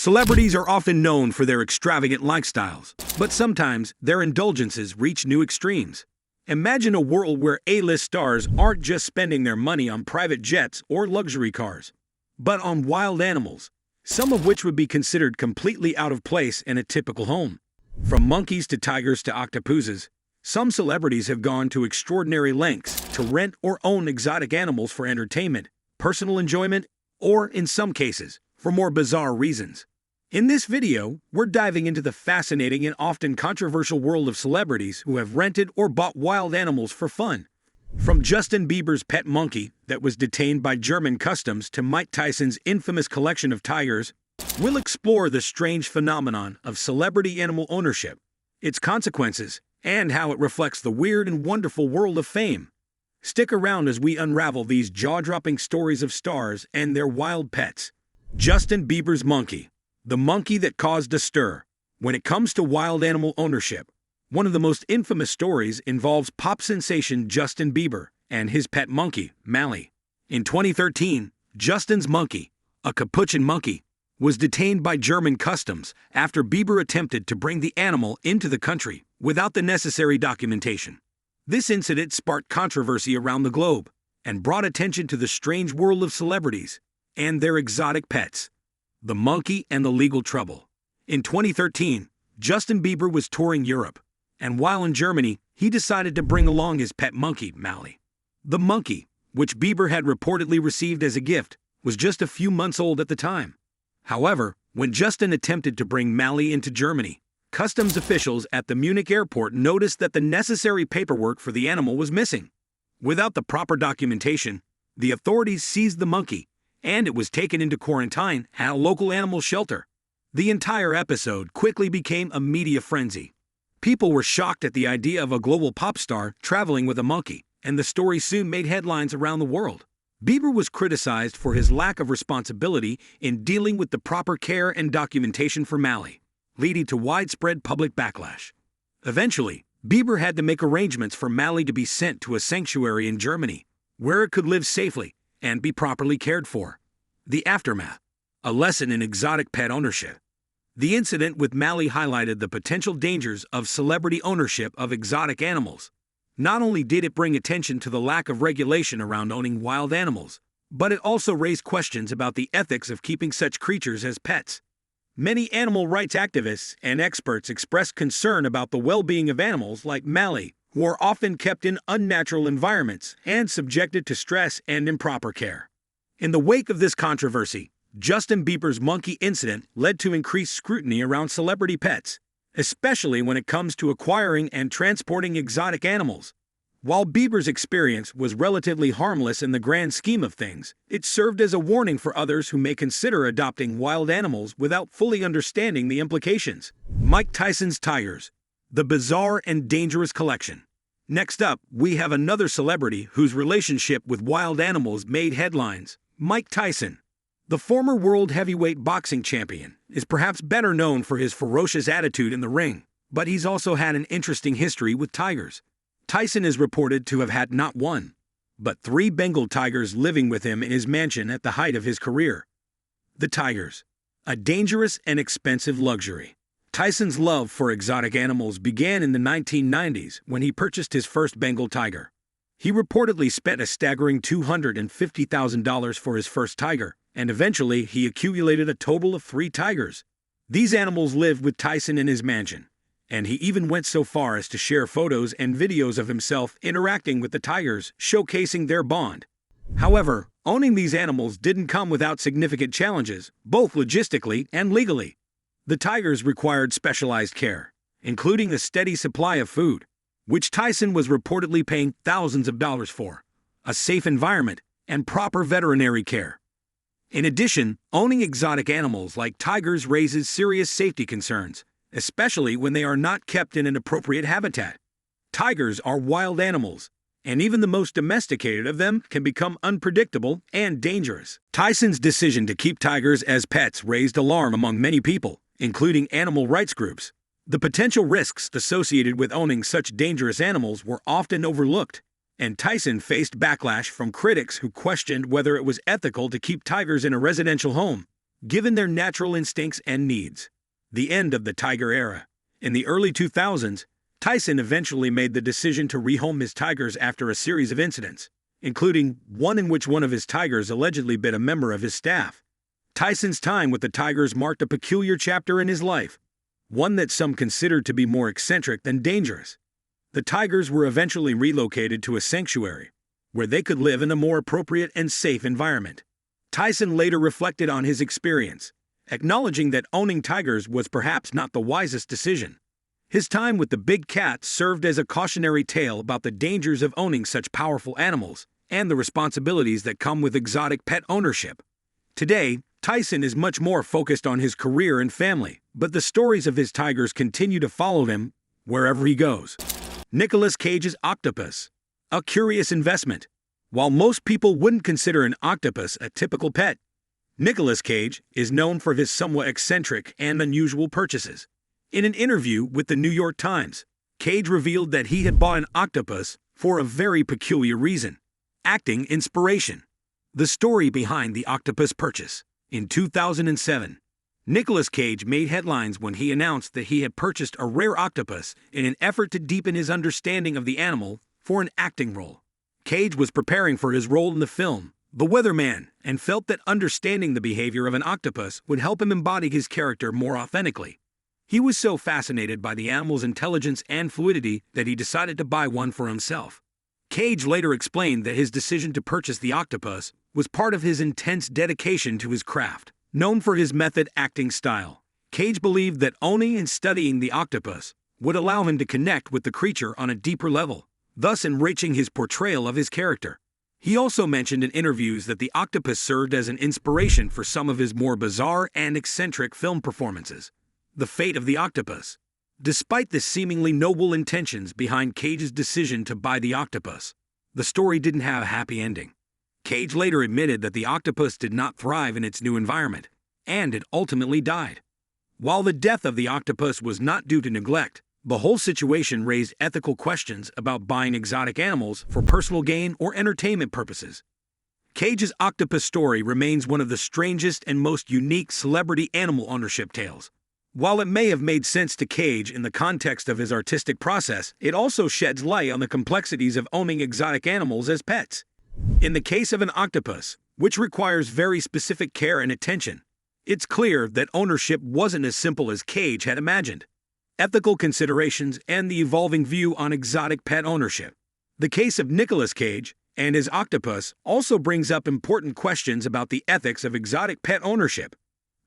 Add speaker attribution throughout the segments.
Speaker 1: Celebrities are often known for their extravagant lifestyles, but sometimes their indulgences reach new extremes. Imagine a world where A-list stars aren't just spending their money on private jets or luxury cars, but on wild animals, some of which would be considered completely out of place in a typical home. From monkeys to tigers to octopuses, some celebrities have gone to extraordinary lengths to rent or own exotic animals for entertainment, personal enjoyment, or, in some cases, for more bizarre reasons. In this video, we're diving into the fascinating and often controversial world of celebrities who have rented or bought wild animals for fun. From Justin Bieber's pet monkey that was detained by German customs to Mike Tyson's infamous collection of tigers, we'll explore the strange phenomenon of celebrity animal ownership, its consequences, and how it reflects the weird and wonderful world of fame. Stick around as we unravel these jaw-dropping stories of stars and their wild pets. Justin Bieber's monkey, the monkey that caused a stir. When it comes to wild animal ownership, one of the most infamous stories involves pop sensation Justin Bieber and his pet monkey, Mally. In 2013, Justin's monkey, a capuchin monkey, was detained by German customs after Bieber attempted to bring the animal into the country without the necessary documentation. This incident sparked controversy around the globe and brought attention to the strange world of celebrities and their exotic pets. The monkey and the legal trouble. In 2013, Justin Bieber was touring Europe, and while in Germany, he decided to bring along his pet monkey, Mally. The monkey, which Bieber had reportedly received as a gift, was just a few months old at the time. However, when Justin attempted to bring Mally into Germany, customs officials at the Munich airport noticed that the necessary paperwork for the animal was missing. Without the proper documentation, the authorities seized the monkey, and it was taken into quarantine at a local animal shelter. The entire episode quickly became a media frenzy. People were shocked at the idea of a global pop star traveling with a monkey, and the story soon made headlines around the world. Bieber was criticized for his lack of responsibility in dealing with the proper care and documentation for Mally, leading to widespread public backlash. Eventually, Bieber had to make arrangements for Mally to be sent to a sanctuary in Germany, where it could live safely and be properly cared for. The aftermath. A lesson in exotic pet ownership. The incident with Mally highlighted the potential dangers of celebrity ownership of exotic animals. Not only did it bring attention to the lack of regulation around owning wild animals, but it also raised questions about the ethics of keeping such creatures as pets. Many animal rights activists and experts expressed concern about the well-being of animals like Mally, who are often kept in unnatural environments and subjected to stress and improper care. In the wake of this controversy, Justin Bieber's monkey incident led to increased scrutiny around celebrity pets, especially when it comes to acquiring and transporting exotic animals. While Bieber's experience was relatively harmless in the grand scheme of things, it served as a warning for others who may consider adopting wild animals without fully understanding the implications. Mike Tyson's tigers. The bizarre and dangerous collection. Next up, we have another celebrity whose relationship with wild animals made headlines. Mike Tyson. The former world heavyweight boxing champion is perhaps better known for his ferocious attitude in the ring, but he's also had an interesting history with tigers. Tyson is reported to have had not one, but 3 Bengal tigers living with him in his mansion at the height of his career. The tigers. A dangerous and expensive luxury. Tyson's love for exotic animals began in the 1990s when he purchased his first Bengal tiger. He reportedly spent a staggering $250,000 for his first tiger, and eventually he accumulated a total of 3 tigers. These animals lived with Tyson in his mansion, and he even went so far as to share photos and videos of himself interacting with the tigers, showcasing their bond. However, owning these animals didn't come without significant challenges, both logistically and legally. The tigers required specialized care, including a steady supply of food, which Tyson was reportedly paying thousands of dollars for, a safe environment, and proper veterinary care. In addition, owning exotic animals like tigers raises serious safety concerns, especially when they are not kept in an appropriate habitat. Tigers are wild animals, and even the most domesticated of them can become unpredictable and dangerous. Tyson's decision to keep tigers as pets raised alarm among many people, including animal rights groups. The potential risks associated with owning such dangerous animals were often overlooked, and Tyson faced backlash from critics who questioned whether it was ethical to keep tigers in a residential home. given their natural instincts and needs. The end of the tiger era. In the early 2000s, Tyson eventually made the decision to rehome his tigers after a series of incidents, including one in which one of his tigers allegedly bit a member of his staff. Tyson's time with the tigers marked a peculiar chapter in his life, one that some considered to be more eccentric than dangerous. The tigers were eventually relocated to a sanctuary, where they could live in a more appropriate and safe environment. Tyson later reflected on his experience, acknowledging that owning tigers was perhaps not the wisest decision. His time with the big cats served as a cautionary tale about the dangers of owning such powerful animals and the responsibilities that come with exotic pet ownership. Today, Tyson is much more focused on his career and family, but the stories of his tigers continue to follow him wherever he goes. Nicolas Cage's octopus. A curious investment. While most people wouldn't consider an octopus a typical pet, Nicolas Cage is known for his somewhat eccentric and unusual purchases. In an interview with the New York Times, Cage revealed that he had bought an octopus for a very peculiar reason: acting inspiration. The story behind the octopus purchase. In 2007, Nicolas Cage made headlines when he announced that he had purchased a rare octopus in an effort to deepen his understanding of the animal for an acting role. Cage was preparing for his role in the film The Weatherman and felt that understanding the behavior of an octopus would help him embody his character more authentically. He was so fascinated by the animal's intelligence and fluidity that he decided to buy one for himself. Cage later explained that his decision to purchase the octopus was part of his intense dedication to his craft. Known for his method acting style, Cage believed that owning and studying the octopus would allow him to connect with the creature on a deeper level, thus enriching his portrayal of his character. He also mentioned in interviews that the octopus served as an inspiration for some of his more bizarre and eccentric film performances. The fate of the octopus. Despite the seemingly noble intentions behind Cage's decision to buy the octopus, the story didn't have a happy ending. Cage later admitted that the octopus did not thrive in its new environment, and it ultimately died. While the death of the octopus was not due to neglect, the whole situation raised ethical questions about buying exotic animals for personal gain or entertainment purposes. Cage's octopus story remains one of the strangest and most unique celebrity animal ownership tales. While it may have made sense to Cage in the context of his artistic process, it also sheds light on the complexities of owning exotic animals as pets. In the case of an octopus, which requires very specific care and attention, it's clear that ownership wasn't as simple as Cage had imagined. Ethical considerations and the evolving view on exotic pet ownership. The case of Nicolas Cage and his octopus also brings up important questions about the ethics of exotic pet ownership.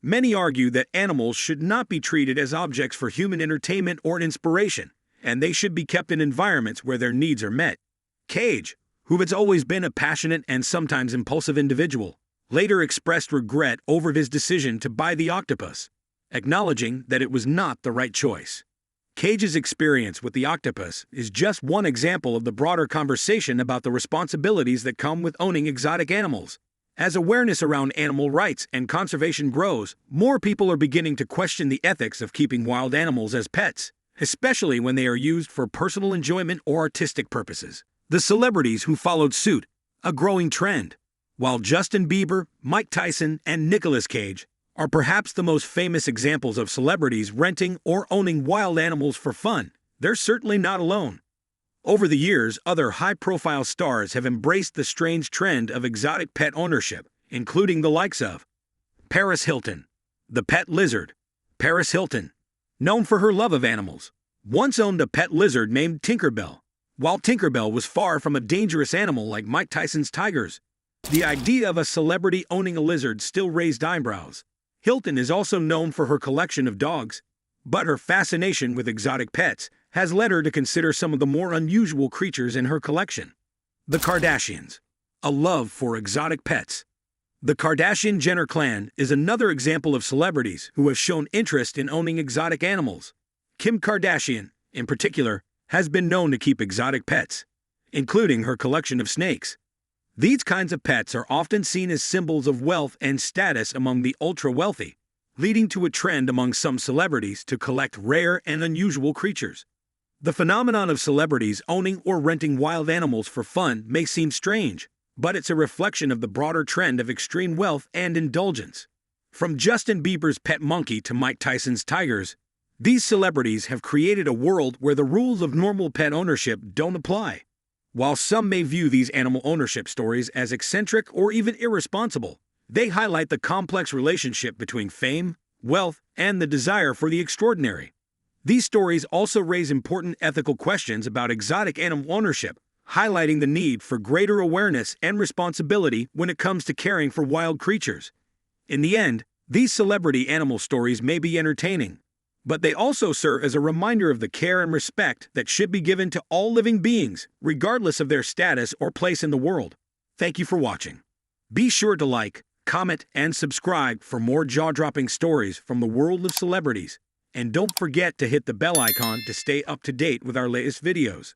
Speaker 1: Many argue that animals should not be treated as objects for human entertainment or inspiration, and they should be kept in environments where their needs are met. Cage, who has always been a passionate and sometimes impulsive individual, later expressed regret over his decision to buy the octopus, acknowledging that it was not the right choice. Cage's experience with the octopus is just one example of the broader conversation about the responsibilities that come with owning exotic animals. As awareness around animal rights and conservation grows, more people are beginning to question the ethics of keeping wild animals as pets, especially when they are used for personal enjoyment or artistic purposes. The celebrities who followed suit, a growing trend. While Justin Bieber, Mike Tyson, and Nicolas Cage are perhaps the most famous examples of celebrities renting or owning wild animals for fun, they're certainly not alone. Over the years, other high-profile stars have embraced the strange trend of exotic pet ownership, including the likes of Paris Hilton, the pet lizard. Paris Hilton, known for her love of animals, once owned a pet lizard named Tinkerbell. While Tinkerbell was far from a dangerous animal like Mike Tyson's tigers, the idea of a celebrity owning a lizard still raised eyebrows. Hilton is also known for her collection of dogs, but her fascination with exotic pets has led her to consider some of the more unusual creatures in her collection. The Kardashians, a love for exotic pets. The Kardashian-Jenner clan is another example of celebrities who have shown interest in owning exotic animals. Kim Kardashian, in particular, has been known to keep exotic pets, including her collection of snakes. These kinds of pets are often seen as symbols of wealth and status among the ultra-wealthy, leading to a trend among some celebrities to collect rare and unusual creatures. The phenomenon of celebrities owning or renting wild animals for fun may seem strange, but it's a reflection of the broader trend of extreme wealth and indulgence. From Justin Bieber's pet monkey to Mike Tyson's tigers, these celebrities have created a world where the rules of normal pet ownership don't apply. While some may view these animal ownership stories as eccentric or even irresponsible, they highlight the complex relationship between fame, wealth, and the desire for the extraordinary. These stories also raise important ethical questions about exotic animal ownership, highlighting the need for greater awareness and responsibility when it comes to caring for wild creatures. In the end, these celebrity animal stories may be entertaining, but they also serve as a reminder of the care and respect that should be given to all living beings, regardless of their status or place in the world. Thank you for watching. Be sure to like, comment, and subscribe for more jaw-dropping stories from the world of celebrities. And don't forget to hit the bell icon to stay up to date with our latest videos.